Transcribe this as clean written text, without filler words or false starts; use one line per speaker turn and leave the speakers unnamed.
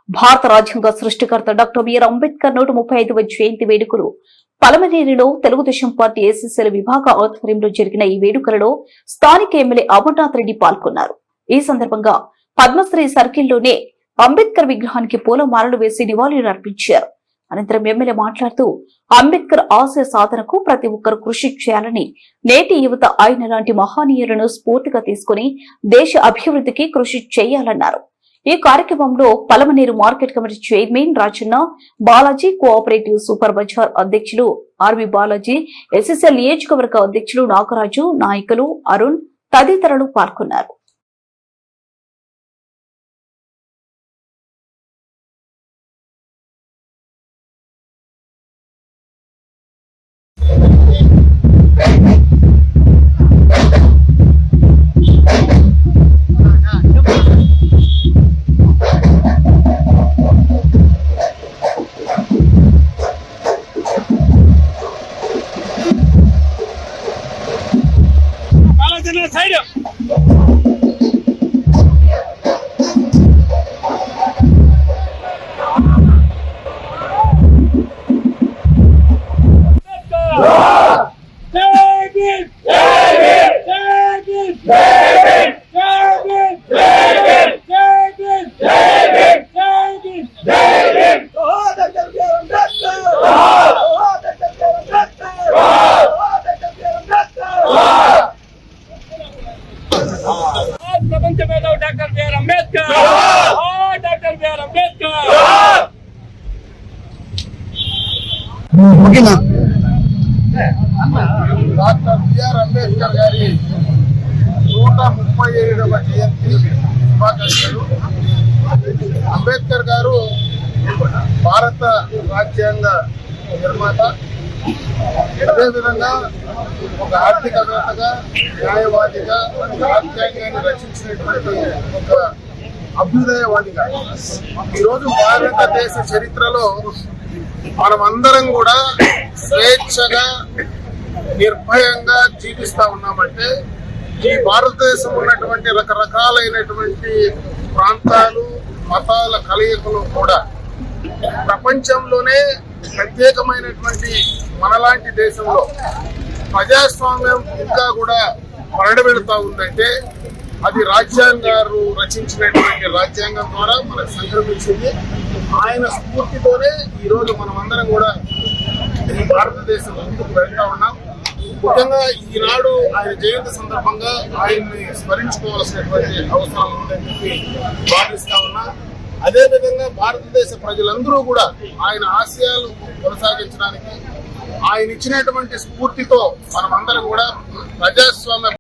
భారత రాజ్యాంగ సృష్టికర్త డాక్టర్ బిఆర్ అంబేద్కర్ 135వ జయంతి వేడుకలు పలమనేరులో తెలుగుదేశం పార్టీ ఎస్ఎస్ఎల్ విభాగ ఆధ్వర్యంలో జరిగిన ఈ వేడుకలలో స్థానిక ఎమ్మెల్యే అమర్నాథ్ రెడ్డి పాల్గొన్నారు. ఈ సందర్భంగా పద్మశ్రీ సర్కిల్లోనే అంబేద్కర్ విగ్రహానికి పూలమాలలు వేసి నివాళులు అర్పించారు. అనంతరం ఎమ్మెల్యే మాట్లాడుతూ అంబేద్కర్ ఆశయ సాధనకు ప్రతి ఒక్కరూ కృషి చేయాలని, నేటి యువత ఆయన లాంటి మహనీయులను స్ఫూర్తిగా తీసుకుని దేశ అభివృద్ధికి కృషి చేయాలన్నారు. ఈ కార్యక్రమంలో Palamaner market committee chairman Rajanna, Balaji cooperative super bazaar అధ్యక్షులు ఆర్వి బాలాజీ, ఎస్ఎస్ఎల్ నియోజకవర్గ అధ్యక్షులు నాగరాజు, నాయకులు అరుణ్ తదితరులు పాల్గొన్నారు.
ప్రపంచ మేధావి doctor BR Ambedkar, doctor BR Ambedkar.
Doctor BR Ambedkar గారి 137వ జయంతి శుభాకాంక్షలు. అంబేద్కర్ గారు భారత రాజ్యాంగ నిర్మాత, అదేవిధంగా ఒక ఆర్థికవేత్తగా, న్యాయవాదిగా, రాజ్యాంగాన్ని రచించినటువంటి ఒక అభ్యుదయవాదిగా ఈరోజు భారతదేశ చరిత్రలో మనమందరం కూడా స్వేచ్ఛగా, నిర్భయంగా జీవిస్తా ఉన్నామంటే ఈ భారతదేశం ఉన్నటువంటి రకరకాలైనటువంటి ప్రాంతాలు, మతాల కలయికలు కూడా ప్రపంచంలోనే ప్రత్యేకమైనటువంటి మనలాంటి దేశంలో ప్రజాస్వామ్యం ఇంకా కూడా పరిడబెడుతూ ఉందంటే అది రాజ్యాంగారు రచించినటువంటి రాజ్యాంగం ద్వారా మనకు సంక్రమించింది. ఆయన స్ఫూర్తితోనే ఈరోజు మనం అందరం కూడా ఈ భారతదేశం ముందుకు వెళ్తా ఉన్నాం. ముఖ్యంగా ఈనాడు ఆయన జయంతి సందర్భంగా ఆయన్ని స్మరించుకోవాల్సినటువంటి అవసరం ఉందని చెప్పి భావిస్తా ఉన్నా. అదేవిధంగా భారతదేశ ప్రజలందరూ కూడా ఆయన ఆశయాలు కొనసాగించడానికి ఆయన ఇచ్చినటువంటి స్ఫూర్తితో మనమందరం కూడా ప్రజాస్వామ్య